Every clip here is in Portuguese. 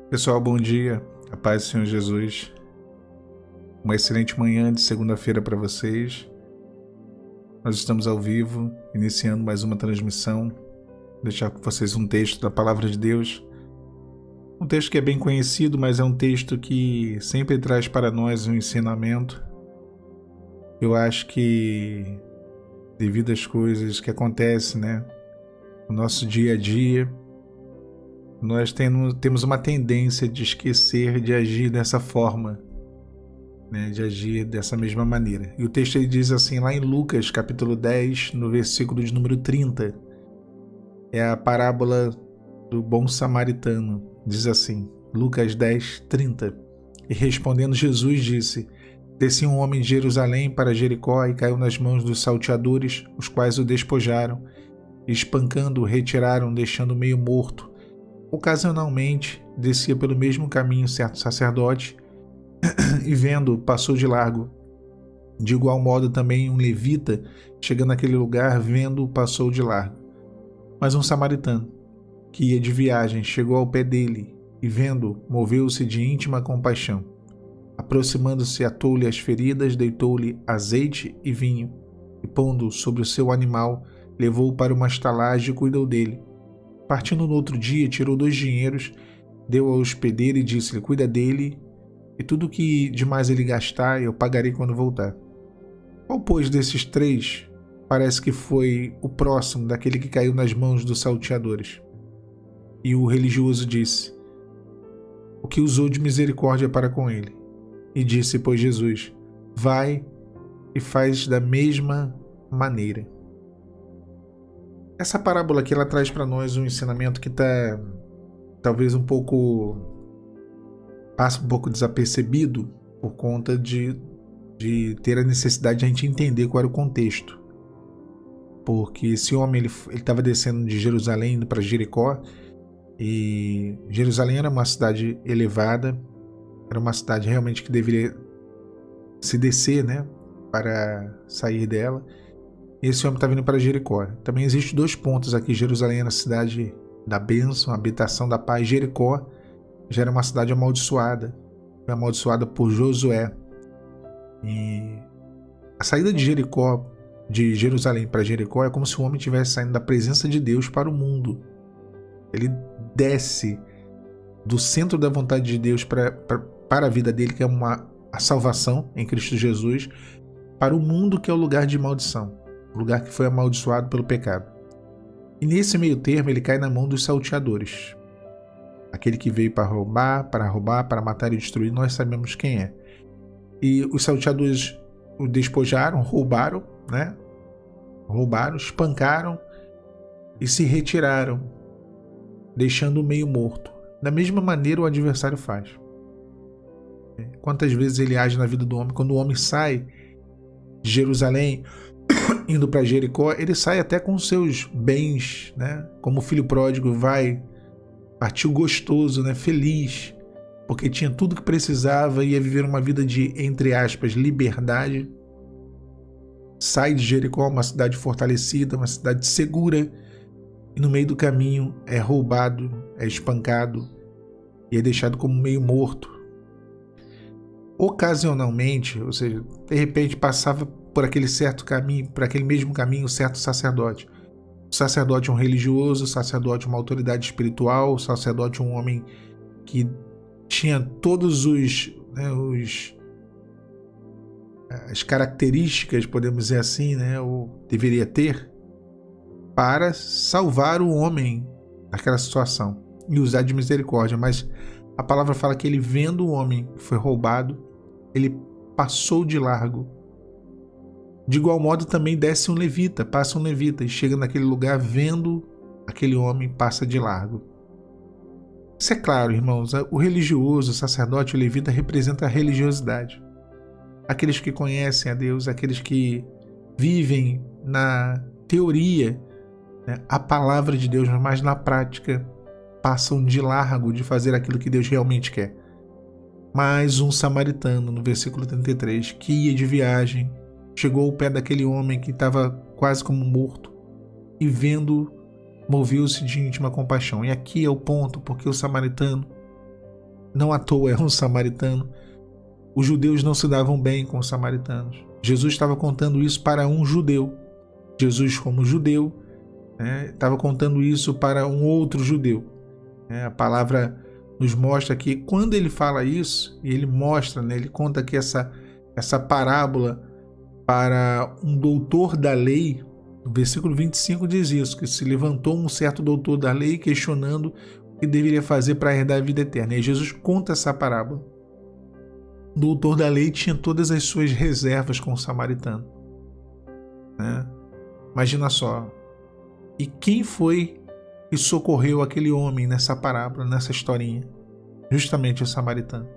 Pessoal, bom dia. A paz do Senhor Jesus. Uma excelente manhã de segunda-feira para vocês. Nós estamos ao vivo, iniciando mais uma transmissão. Vou deixar com vocês um texto da Palavra de Deus. Um texto que é bem conhecido, mas é um texto que sempre traz para nós um ensinamento. Eu acho que, devido às coisas que acontecem, no nosso dia a dia, nós temos uma tendência de esquecer de agir dessa forma, de agir dessa mesma maneira. E o texto ele diz assim, lá em Lucas, capítulo 10, no versículo de número 30, é a parábola do bom samaritano. Diz assim, Lucas 10, 30. E respondendo Jesus disse, descia um homem de Jerusalém para Jericó e caiu nas mãos dos salteadores, os quais o despojaram, e espancando-o retiraram, deixando-o meio morto. Ocasionalmente, descia pelo mesmo caminho certo sacerdote, e vendo, passou de largo. De igual modo também um levita, chegando naquele lugar, vendo, passou de largo. Mas um samaritano, que ia de viagem, chegou ao pé dele, e vendo, moveu-se de íntima compaixão. Aproximando-se, atou-lhe as feridas, deitou-lhe azeite e vinho, e pondo-o sobre o seu animal, levou-o para uma estalagem e cuidou dele. Partindo no outro dia, tirou 2 dinheiros, deu ao hospedeiro e disse-lhe, cuida dele, e tudo que demais ele gastar, eu pagarei quando voltar. Qual, pois, desses 3 parece que foi o próximo daquele que caiu nas mãos dos salteadores? E o religioso disse, o que usou de misericórdia para com ele. E disse, pois, Jesus, vai e faz da mesma maneira. Essa parábola aqui, ela traz para nós um ensinamento que está talvez passa um pouco desapercebido por conta de ter a necessidade de a gente entender qual era o contexto. Porque esse homem ele estava descendo de Jerusalém indo para Jericó, e Jerusalém era uma cidade elevada, era uma cidade realmente que deveria se descer, para sair dela. Esse homem está vindo para Jericó. Também existem 2 pontos aqui. Jerusalém era a cidade da bênção, a habitação da paz. Jericó já era uma cidade amaldiçoada. Foi amaldiçoada por Josué. E a saída de Jericó, de Jerusalém para Jericó, é como se o homem estivesse saindo da presença de Deus para o mundo. Ele desce do centro da vontade de Deus para a vida dele, que é a salvação em Cristo Jesus, para o mundo, que é o lugar de maldição. O lugar que foi amaldiçoado pelo pecado. E nesse meio termo ele cai na mão dos salteadores. Aquele que veio para roubar, para matar e destruir, nós sabemos quem é. E os salteadores o despojaram, roubaram, espancaram e se retiraram, deixando-o meio morto. Da mesma maneira o adversário faz. Quantas vezes ele age na vida do homem? Quando o homem sai de Jerusalém, indo para Jericó, ele sai até com seus bens, como o filho pródigo vai, partiu gostoso, feliz, porque tinha tudo que precisava e ia viver uma vida de, entre aspas, liberdade. Sai de Jericó, uma cidade fortalecida, uma cidade segura, e no meio do caminho é roubado, é espancado e é deixado como meio morto. Ocasionalmente, ou seja, de repente passava por aquele certo caminho, por aquele mesmo caminho, o certo sacerdote. O sacerdote é um religioso, o sacerdote é uma autoridade espiritual, o sacerdote é um homem que tinha todos as características, podemos dizer assim, ou deveria ter, para salvar o homem daquela situação e usar de misericórdia. Mas a palavra fala que ele, vendo o homem que foi roubado, ele passou de largo. De igual modo também desce um levita, passa um levita e chega naquele lugar, vendo aquele homem, passa de largo. Isso é claro, irmãos, o religioso, o sacerdote, o levita representa a religiosidade. Aqueles que conhecem a Deus, aqueles que vivem na teoria, a palavra de Deus, mas na prática passam de largo de fazer aquilo que Deus realmente quer. Mas um samaritano, no versículo 33, que ia de viagem, chegou ao pé daquele homem que estava quase como morto e vendo, moveu-se de íntima compaixão. E aqui é o ponto, porque o samaritano não à toa é um samaritano. Os judeus não se davam bem com os samaritanos. Jesus estava contando isso para um judeu. Jesus, como judeu, estava contando isso para um outro judeu. A palavra nos mostra que quando ele fala isso, e ele mostra, ele conta aqui essa parábola para um doutor da lei. No versículo 25 diz isso, que se levantou um certo doutor da lei questionando o que deveria fazer para herdar a vida eterna. E Jesus conta essa parábola. O doutor da lei tinha todas as suas reservas com o samaritano. Imagina só. E quem foi que socorreu aquele homem nessa parábola, nessa historinha? Justamente o samaritano.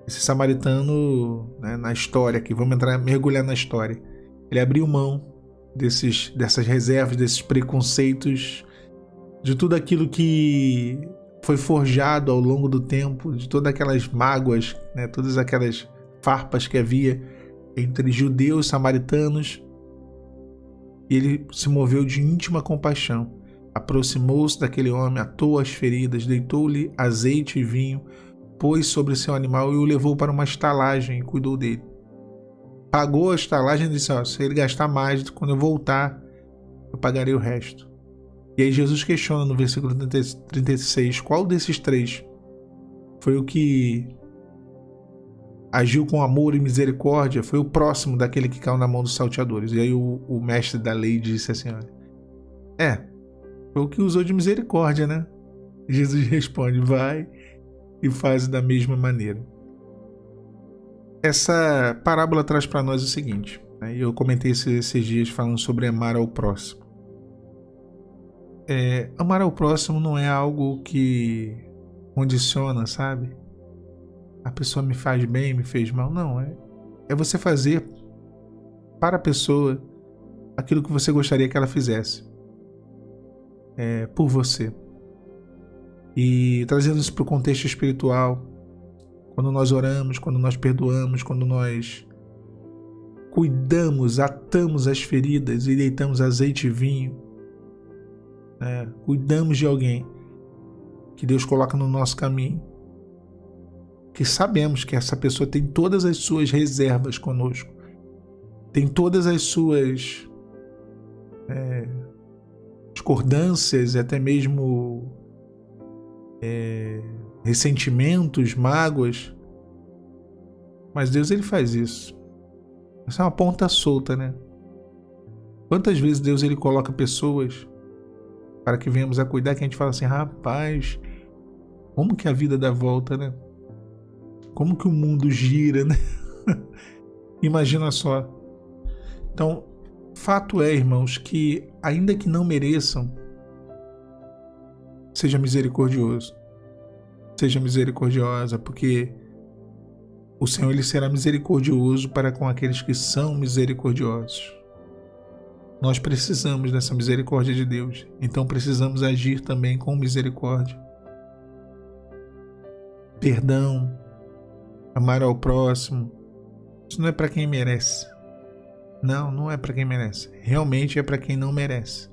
Esse samaritano, na história aqui, vamos mergulhar na história. Ele abriu mão dessas reservas, desses preconceitos, de tudo aquilo que foi forjado ao longo do tempo, de todas aquelas mágoas, todas aquelas farpas que havia entre judeus e samaritanos. E ele se moveu de íntima compaixão. Aproximou-se daquele homem, atou as feridas, deitou-lhe azeite e vinho, pôs sobre seu animal e o levou para uma estalagem e cuidou dele. Pagou a estalagem e disse: se ele gastar mais, quando eu voltar, eu pagarei o resto. E aí Jesus questiona no versículo 36, qual desses três foi o que agiu com amor e misericórdia, foi o próximo daquele que caiu na mão dos salteadores. E aí o mestre da lei disse assim: foi o que usou de misericórdia, né? E Jesus responde: vai e faz da mesma maneira. Essa parábola traz para nós o seguinte, e eu comentei esses dias falando sobre amar ao próximo. Amar ao próximo não é algo que condiciona, sabe? A pessoa me faz bem, me fez mal. Não, é você fazer para a pessoa aquilo que você gostaria que ela fizesse. Por você. E trazendo isso para o contexto espiritual, quando nós oramos, quando nós perdoamos, quando nós cuidamos, atamos as feridas e deitamos azeite e vinho, cuidamos de alguém que Deus coloca no nosso caminho, que sabemos que essa pessoa tem todas as suas reservas conosco, tem todas as suas discordâncias, até mesmo ressentimentos, mágoas, mas Deus, ele faz isso. Essa é uma ponta solta, né? Quantas vezes Deus, ele coloca pessoas para que venhamos a cuidar, que a gente fala assim: rapaz, como que a vida dá volta, né? Como que o mundo gira, né? Imagina só. Então, fato é, irmãos, que ainda que não mereçam, seja misericordioso. Seja misericordiosa, porque o Senhor, ele será misericordioso para com aqueles que são misericordiosos. Nós precisamos dessa misericórdia de Deus, então precisamos agir também com misericórdia. Perdão, amar ao próximo, isso não é para quem merece. Não é para quem merece. Realmente é para quem não merece.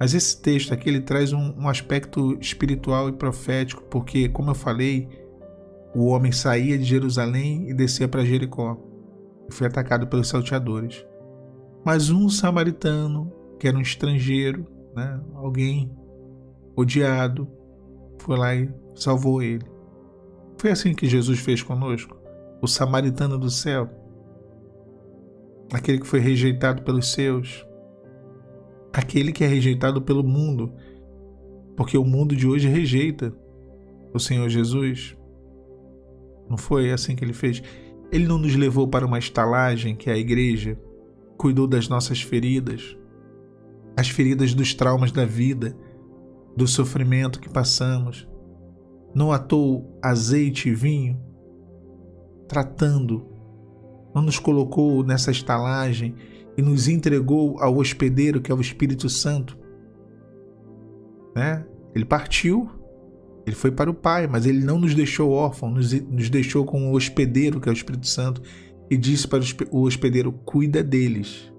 Mas esse texto aqui, ele traz um aspecto espiritual e profético, porque, como eu falei, o homem saía de Jerusalém e descia para Jericó e foi atacado pelos salteadores. Mas um samaritano, que era um estrangeiro, alguém odiado, foi lá e salvou ele. Foi assim que Jesus fez conosco. O samaritano do céu, aquele que foi rejeitado pelos seus, aquele que é rejeitado pelo mundo, porque o mundo de hoje rejeita o Senhor Jesus. Não foi assim que ele fez? Ele não nos levou para uma estalagem, que é a igreja, cuidou das nossas feridas, as feridas dos traumas da vida, do sofrimento que passamos. Não atou azeite e vinho, tratando, não nos colocou nessa estalagem e nos entregou ao hospedeiro, que é o Espírito Santo. Ele partiu, ele foi para o Pai, mas ele não nos deixou órfãos, nos deixou com o hospedeiro, que é o Espírito Santo, e disse para o hospedeiro: cuida deles,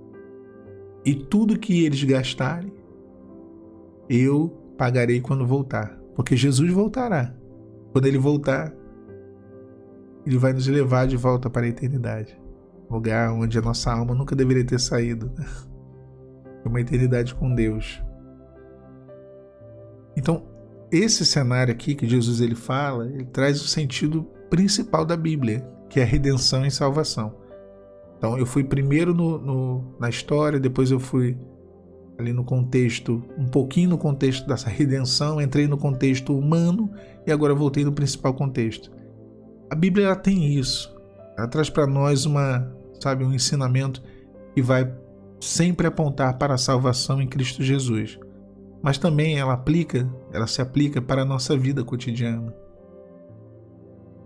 e tudo que eles gastarem, eu pagarei quando voltar, porque Jesus voltará. Quando ele voltar, ele vai nos levar de volta para a eternidade. Lugar onde a nossa alma nunca deveria ter saído. Uma eternidade com Deus. Então, esse cenário aqui que Jesus ele fala, ele traz o sentido principal da Bíblia, que é a redenção e salvação. Então, eu fui primeiro na história, depois eu fui ali no contexto, um pouquinho no contexto dessa redenção, entrei no contexto humano e agora voltei no principal contexto. A Bíblia ela tem isso. Ela traz para nós um ensinamento que vai sempre apontar para a salvação em Cristo Jesus. Mas também ela se aplica para a nossa vida cotidiana.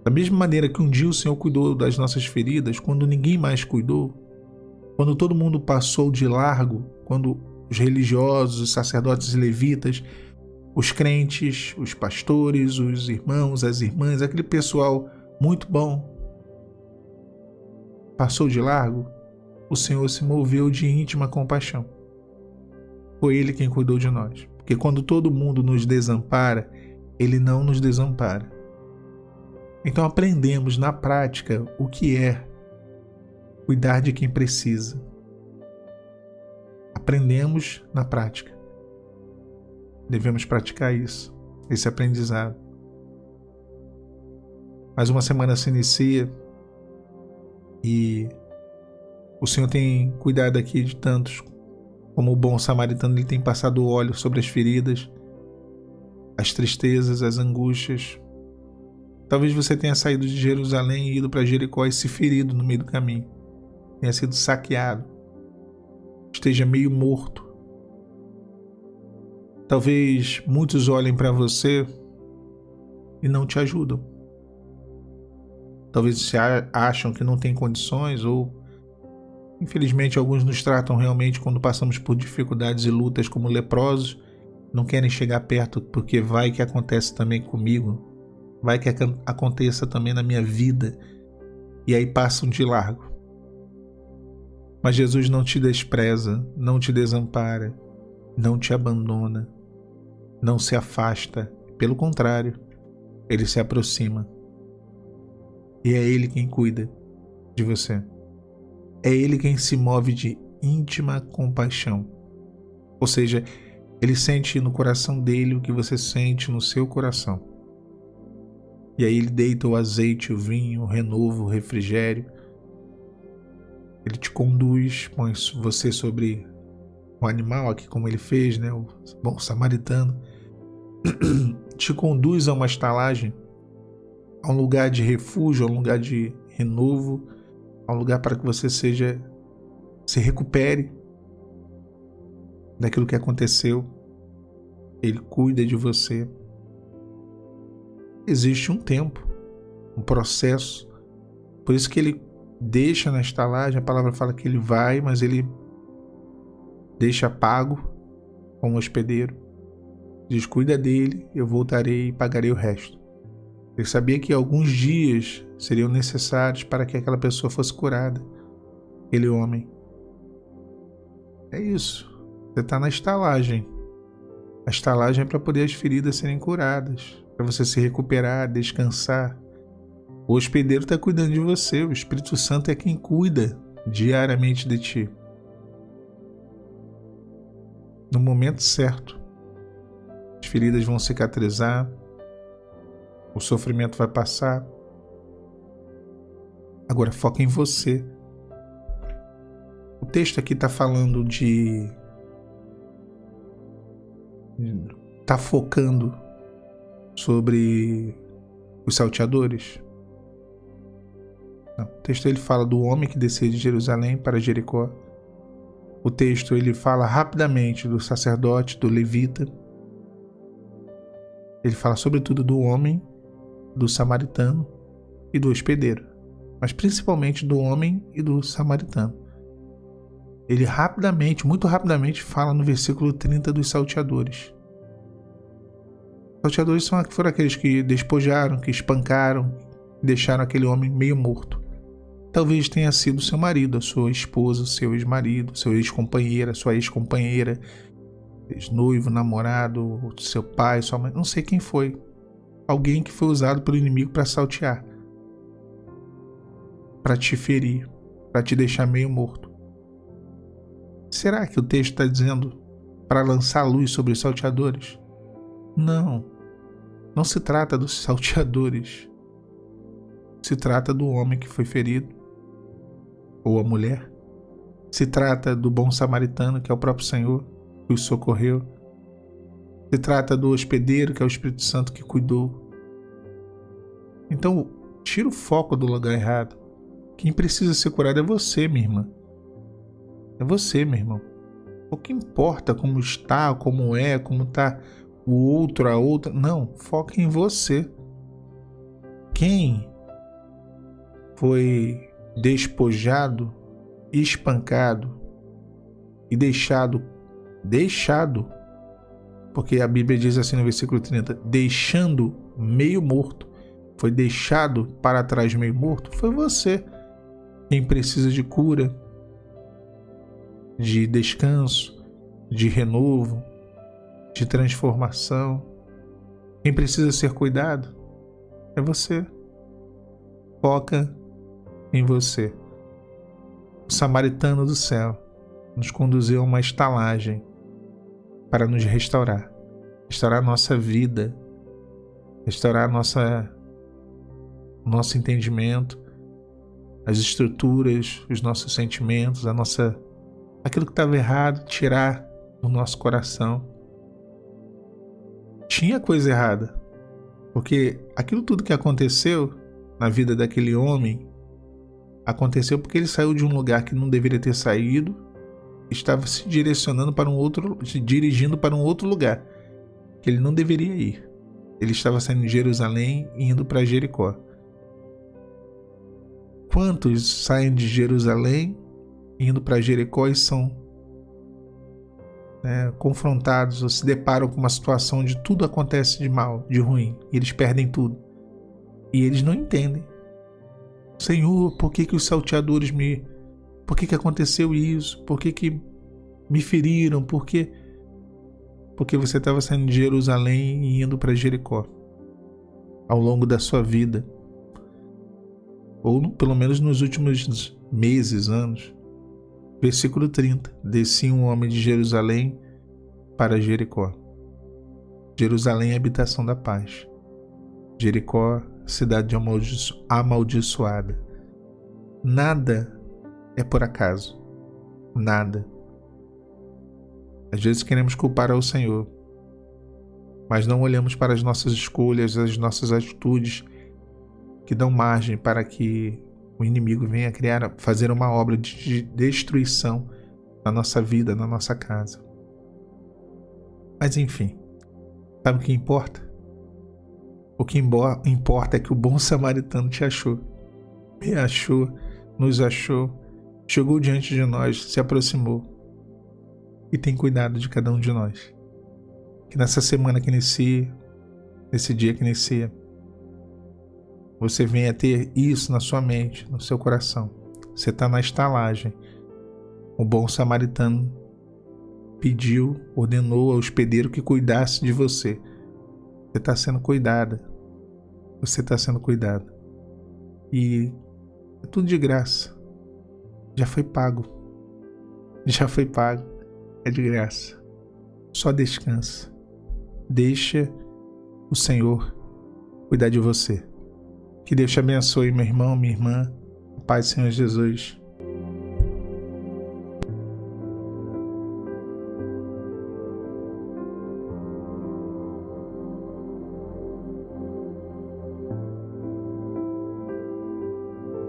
Da mesma maneira que um dia o Senhor cuidou das nossas feridas, quando ninguém mais cuidou, quando todo mundo passou de largo, quando os religiosos, os sacerdotes e levitas, os crentes, os pastores, os irmãos, as irmãs, aquele pessoal muito bom, passou de largo, o Senhor se moveu de íntima compaixão. Foi Ele quem cuidou de nós. Porque quando todo mundo nos desampara, Ele não nos desampara. Então aprendemos na prática o que é cuidar de quem precisa. Aprendemos na prática. Devemos praticar isso, esse aprendizado. Mais uma semana se inicia e o Senhor tem cuidado aqui de tantos. Como o bom samaritano, ele tem passado óleo sobre as feridas, as tristezas, as angústias. Talvez você tenha saído de Jerusalém e ido para Jericó e se ferido no meio do caminho. Tenha sido saqueado. Esteja meio morto. Talvez muitos olhem para você e não te ajudam. Talvez você acham que não tem condições ou infelizmente, alguns nos tratam realmente quando passamos por dificuldades e lutas como leprosos, não querem chegar perto porque vai que acontece também comigo, vai que aconteça também na minha vida, e aí passam de largo. Mas Jesus não te despreza, não te desampara, não te abandona, não se afasta, pelo contrário, Ele se aproxima. E é Ele quem cuida de você. É Ele quem se move de íntima compaixão. Ou seja, Ele sente no coração dele o que você sente no seu coração. E aí Ele deita o azeite, o vinho, o renovo, o refrigério. Ele te conduz, põe você sobre o animal aqui como Ele fez, né? O bom samaritano. Te conduz a uma estalagem, a um lugar de refúgio, a um lugar de renovo, a um lugar para que você se recupere daquilo que aconteceu. Ele cuida de você. Existe um tempo, um processo. Por isso que Ele deixa na estalagem, a palavra fala que Ele vai, mas Ele deixa pago como hospedeiro. Diz, cuida dele, eu voltarei e pagarei o resto. Ele sabia que alguns dias seriam necessários para que aquela pessoa fosse curada, aquele homem. É isso. Você está na estalagem. A estalagem é para poder as feridas serem curadas, para você se recuperar, descansar. O hospedeiro está cuidando de você. O Espírito Santo é quem cuida diariamente de ti. No momento certo, as feridas vão cicatrizar, o sofrimento vai passar. Agora foca em você. O texto aqui está falando está focando sobre os salteadores. Não, o texto ele fala do homem que descia de Jerusalém para Jericó. O texto ele fala rapidamente do sacerdote, do levita. Ele fala sobretudo do homem, do samaritano e do hospedeiro, mas principalmente do homem e do samaritano. Ele muito rapidamente fala no versículo 30 dos salteadores. Os salteadores foram aqueles que despojaram, que espancaram, deixaram aquele homem meio morto. Talvez tenha sido seu marido, a sua esposa, seu ex-marido, seu ex-companheira, sua ex-companheira, ex-noivo, namorado, seu pai, sua mãe, não sei quem foi. alguém que foi usado pelo inimigo para saltear, para te ferir, para te deixar meio morto. Será que o texto está dizendo para lançar luz sobre os salteadores? Não. Não se trata dos salteadores. Se trata do homem que foi ferido, ou a mulher. Se trata do bom samaritano, que é o próprio Senhor, que os socorreu. Se trata do hospedeiro, que é o Espírito Santo que cuidou. Então, tira o foco do lugar errado. Quem precisa ser curado é você, minha irmã. É você, meu irmão. O que importa como está, como é, como está o outro, a outra. Não, foca em você. Quem foi despojado, espancado e deixado, porque a Bíblia diz assim no versículo 30, deixando meio morto, foi deixado para trás meio morto, foi você. Quem precisa de cura, de descanso, de renovo, de transformação, quem precisa ser cuidado, é você. Foca em você. O samaritano do céu nos conduziu a uma estalagem para nos restaurar. Restaurar a nossa vida, restaurar nosso entendimento, as estruturas, os nossos sentimentos, aquilo que estava errado, tirar do nosso coração. Tinha coisa errada, porque aquilo tudo que aconteceu na vida daquele homem aconteceu porque ele saiu de um lugar que não deveria ter saído, estava se dirigindo para um outro lugar que ele não deveria ir. Ele estava saindo de Jerusalém e indo para Jericó. Quantos saem de Jerusalém indo para Jericó e são confrontados ou se deparam com uma situação onde tudo acontece de mal, de ruim, e eles perdem tudo. E eles não entendem. Senhor, por que os salteadores por que aconteceu isso? Por que me feriram? Porque você estava saindo de Jerusalém e indo para Jericó. Ao longo da sua vida. Ou pelo menos nos últimos meses, anos. Versículo 30. Descia um homem de Jerusalém para Jericó. Jerusalém é a habitação da paz. Jericó, cidade amaldiçoada. Nada é por acaso. Nada. Às vezes queremos culpar ao Senhor, mas não olhamos para as nossas escolhas, as nossas atitudes que dão margem para que o inimigo venha fazer uma obra de destruição na nossa vida, na nossa casa. Mas enfim, sabe o que importa? O que importa é que o bom samaritano te achou, me achou, nos achou, chegou diante de nós, se aproximou e tem cuidado de cada um de nós. Que nessa semana que inicia, nesse dia que inicia, você venha ter isso na sua mente, no seu coração. Você está na estalagem. O bom samaritano pediu, ordenou ao hospedeiro que cuidasse de você. Você está sendo cuidada. Você está sendo cuidado. E é tudo de graça. Já foi pago. Já foi pago. É de graça. Só descansa. Deixa o Senhor cuidar de você. Que Deus te abençoe, meu irmão, minha irmã. Pai, Senhor Jesus.